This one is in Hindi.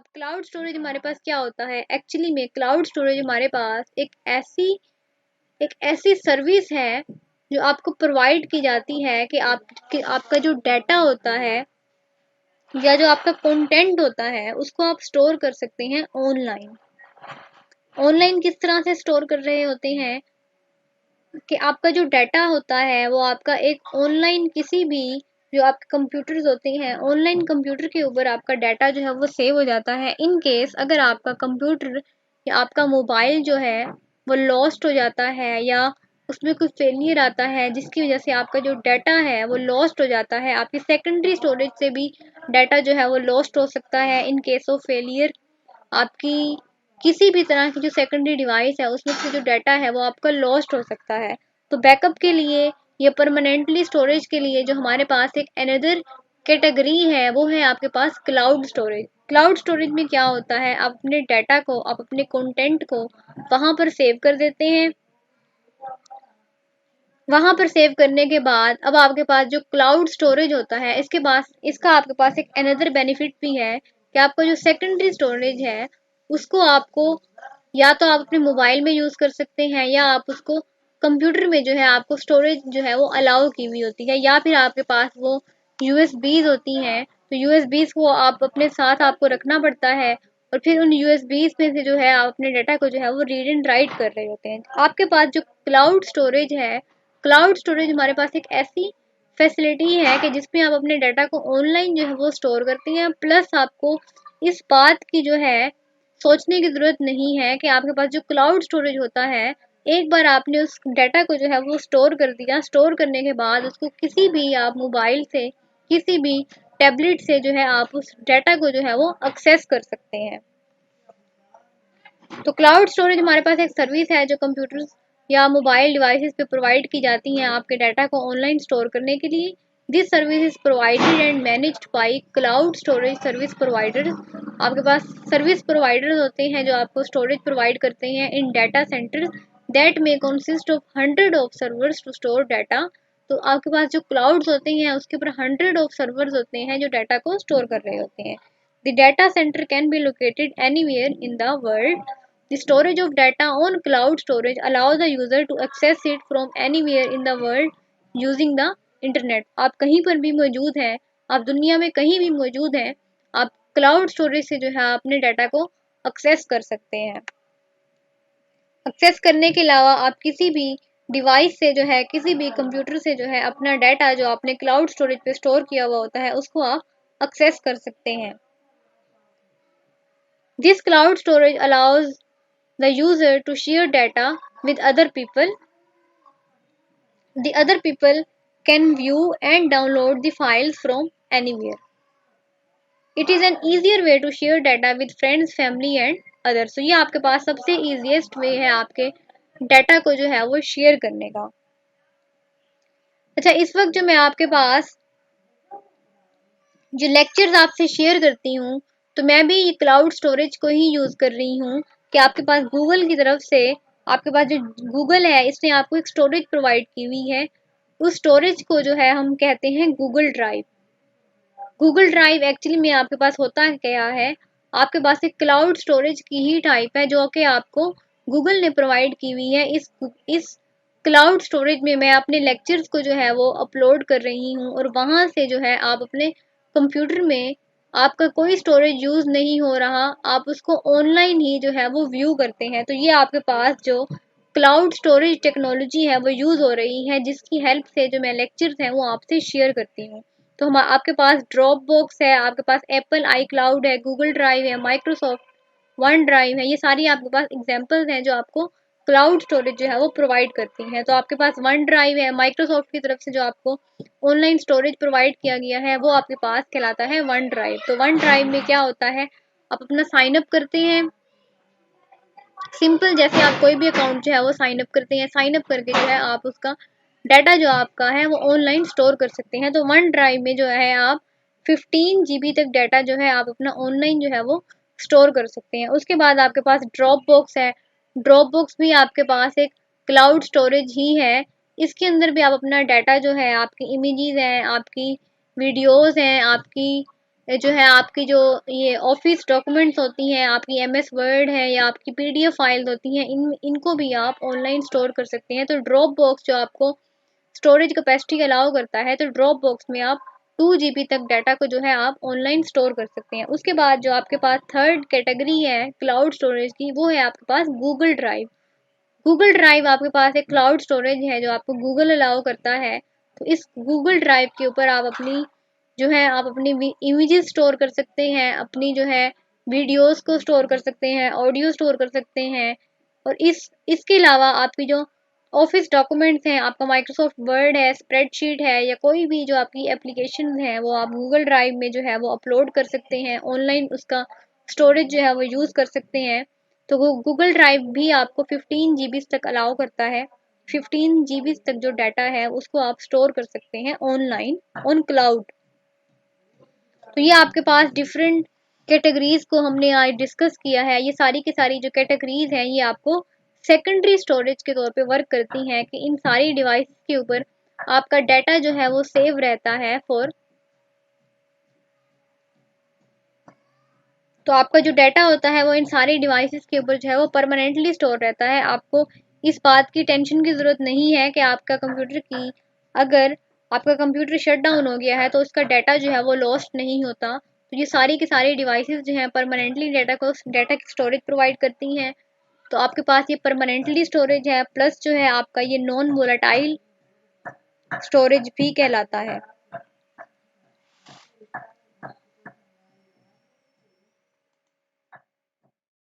अब क्लाउड स्टोरेज हमारे पास क्या होता है? एक्चुअली में क्लाउड स्टोरेज हमारे पास एक ऐसी सर्विस है जो आपको प्रोवाइड की जाती है कि आपका जो डाटा होता है या जो आपका कंटेंट होता है उसको आप स्टोर कर सकते हैं ऑनलाइन। ऑनलाइन किस तरह से स्टोर कर रहे होते हैं कि आपका जो डाटा होता है वो आपका एक ऑनलाइन किसी भी जो आपके कंप्यूटर्स होते हैं ऑनलाइन कंप्यूटर के ऊपर आपका डाटा जो है वो सेव हो जाता है। इन केस अगर आपका कंप्यूटर या आपका मोबाइल जो है वो लॉस्ट हो जाता है या उसमें कोई फेलियर आता है जिसकी वजह से आपका जो डाटा है वो लॉस्ट हो जाता है, आपकी सेकेंडरी स्टोरेज से भी डाटा जो है वो लॉस्ट हो सकता है इन केस ऑफ फेलियर। आपकी किसी भी तरह की जो सेकेंडरी डिवाइस है उसमें से जो डाटा है वो आपका लॉस्ट हो सकता है। तो बैकअप के लिए या परमानेंटली स्टोरेज के लिए जो हमारे पास एक अनदर कैटेगरी है वो है आपके पास क्लाउड स्टोरेज। क्लाउड स्टोरेज में क्या होता है, आप अपने डाटा को, आप अपने कंटेंट को वहां पर सेव कर देते हैं। वहां पर सेव करने के बाद अब आपके पास जो क्लाउड स्टोरेज होता है इसका आपके पास एक अनदर बेनिफिट भी है कि आपका जो सेकेंडरी स्टोरेज है उसको आपको या तो आप अपने मोबाइल में यूज कर सकते हैं या आप उसको कंप्यूटर में जो है आपको स्टोरेज जो है वो अलाउ की हुई होती है, या फिर आपके पास वो यूएसबीज होती हैं तो यूएसबीज को आप अपने साथ आपको रखना पड़ता है और फिर उन यूएसबीज में से जो है आप अपने डाटा को जो है वो रीड एंड राइट कर रहे होते हैं। आपके पास जो क्लाउड स्टोरेज है, क्लाउड स्टोरेज हमारे पास एक ऐसी फैसिलिटी है कि जिसमें आप अपने डाटा को ऑनलाइन जो है वो स्टोर करते हैं, प्लस आपको इस बात की जो है सोचने की जरूरत नहीं है कि आपके पास जो क्लाउड स्टोरेज होता है एक बार आपने उस डाटा को जो है वो स्टोर कर दिया, स्टोर करने के बाद उसको किसी भी आप मोबाइल से किसी भी टैबलेट से जो है आप उस डाटा को जो है वो एक्सेस कर सकते हैं। तो क्लाउड स्टोरेज हमारे पास एक सर्विस है जो कंप्यूटर या मोबाइल डिवाइसेस पे प्रोवाइड की जाती हैं आपके डाटा को ऑनलाइन स्टोर करने के लिए। This service is provided and managed by cloud storage service providers. आपके पास सर्विस प्रोवाइडर्स होते हैं जो आपको स्टोरेज प्रोवाइड करते हैं इन data centres that may consist of hundred of servers to store data. तो आपके पास जो क्लाउड्स होते हैं उसके ऊपर हंड्रेड ऑफ सर्वर्स होते हैं जो डाटा को स्टोर कर रहे होते हैं। The data centre can be located anywhere in the world. The storage of data on cloud storage allows the user to access it from anywhere in the world using the internet। आप कहीं पर भी मौजूद हैं, आप दुनिया में कहीं भी मौजूद हैं, आप क्लाउड स्टोरेज से जो है अपने डाटा को एक्सेस कर सकते हैं। एक्सेस करने के अलावा आप किसी भी डिवाइस से जो है किसी भी कंप्यूटर से जो है अपना डाटा जो आपने क्लाउड स्टोरेज पे स्टोर किया हुआ होता है उसको आप एक्सेस कर सकते हैं। This cloud storage allows the user to share data with other people. The other people can view and download the files from anywhere. It is an easier way to share data with friends, family and others। तो ये आपके पास सबसे easiest way है आपके डाटा को जो है वो शेयर करने का। अच्छा, इस वक्त जो मैं आपके पास जो लेक्चर्स आपसे शेयर करती हूँ तो मैं भी ये क्लाउड स्टोरेज को ही यूज कर रही हूँ कि आपके पास गूगल की तरफ से आपके पास जो गूगल है इसने आपको एक स्टोरेज प्रोवाइड की हुई है। उस स्टोरेज को जो है हम कहते हैं Google drive. Google drive actually में आपके पास होता क्या है, आपके पास एक क्लाउड स्टोरेज की ही टाइप है जो कि आपको गूगल ने प्रोवाइड की हुई है। इस क्लाउड स्टोरेज में मैं अपने लेक्चर्स को जो है वो अपलोड कर रही हूँ और वहां से जो है आप अपने कंप्यूटर में आपका कोई स्टोरेज यूज नहीं हो रहा, आप उसको ऑनलाइन ही जो है वो व्यू करते हैं। तो ये आपके पास जो क्लाउड स्टोरेज टेक्नोलॉजी है वो यूज हो रही है जिसकी हेल्प से जो मैं लेक्चर्स हैं वो आपसे शेयर करती हूँ। तो हम आपके पास ड्रॉप बॉक्स है, आपके पास एप्पल आई क्लाउड है, गूगल ड्राइव है, माइक्रोसॉफ्ट वन ड्राइव है, ये सारी आपके पास एग्जांपल्स हैं जो आपको क्लाउड स्टोरेज जो है वो प्रोवाइड करती हैं। तो आपके पास वन ड्राइव है, माइक्रोसॉफ्ट की तरफ से जो आपको ऑनलाइन स्टोरेज प्रोवाइड किया गया है वो आपके पास कहलाता है वन ड्राइव। तो वन ड्राइव में क्या होता है, आप अपना साइन अप करते हैं, सिंपल जैसे आप कोई भी अकाउंट जो है वो साइन अप करते हैं, साइन अप करके जो है आप उसका डाटा जो आपका है वो ऑनलाइन स्टोर कर सकते हैं। तो वन ड्राइव में जो है आप 15 GB तक डाटा जो है आप अपना ऑनलाइन जो है वो स्टोर कर सकते हैं। उसके बाद आपके पास ड्रॉप बॉक्स है, ड्रॉप बॉक्स भी आपके पास एक क्लाउड स्टोरेज ही है। इसके अंदर भी आप अपना डाटा जो है, आपकी इमेजेस हैं, आपकी वीडियोस हैं, आपकी जो है आपकी जो ये ऑफिस डॉक्यूमेंट्स होती हैं, आपकी एमएस वर्ड है या आपकी पीडीएफ फाइल्स होती हैं, इनको भी आप ऑनलाइन स्टोर कर सकते हैं। तो ड्रॉप बॉक्स जो आपको स्टोरेज कैपेसिटी अलाउ करता है, तो ड्रॉप बॉक्स में आप 2 GB तक डाटा को जो है आप ऑनलाइन स्टोर कर सकते हैं। उसके बाद जो आपके पास थर्ड कैटेगरी है क्लाउड स्टोरेज की, वो है आपके पास गूगल ड्राइव। गूगल ड्राइव आपके पास एक क्लाउड स्टोरेज है जो आपको गूगल अलाउ करता है। तो इस गूगल ड्राइव के ऊपर आप अपनी जो है आप अपनी इमेजेस स्टोर कर सकते हैं, अपनी जो है वीडियोस को स्टोर कर सकते हैं, ऑडियो स्टोर कर सकते हैं। और इसके अलावा आपकी जो ऑफिस डॉक्यूमेंट्स हैं, आपका माइक्रोसॉफ्ट वर्ड है, स्प्रेडशीट है, या कोई भी जो आपकी एप्लीकेशन है, वो आप गूगल ड्राइव में जो है वो अपलोड कर सकते हैं, ऑनलाइन उसका स्टोरेज जो है वो यूज़ कर सकते हैं। तो वो गूगल ड्राइव भी आपको 15 GB तक अलाउ करता है। 15 GB तक जो डाटा है उसको आप स्टोर कर सकते हैं ऑनलाइन ऑन क्लाउड। तो ये आपके पास डिफरेंट कैटेगरीज को हमने आज डिस्कस किया है। ये सारी की सारी जो कैटेगरीज हैं ये आपको सेकेंडरी स्टोरेज के तौर पे वर्क करती हैं कि इन सारी डिवाइस के ऊपर आपका डाटा जो है वो सेव रहता है फॉर। तो आपका जो डाटा होता है वो इन सारी डिवाइसेस के ऊपर जो है वो परमानेंटली स्टोर रहता है। आपको इस बात की टेंशन की ज़रूरत नहीं है कि आपका कंप्यूटर की अगर आपका कंप्यूटर शट डाउन हो गया है तो उसका डाटा जो है वो लॉस्ट नहीं होता। तो ये सारी की सारी डिवाइसेस जो हैं परमानेंटली डाटा की स्टोरेज प्रोवाइड करती हैं। तो आपके पास ये परमानेंटली स्टोरेज है, प्लस जो है आपका ये नॉन वोलेटाइल स्टोरेज भी कहलाता है।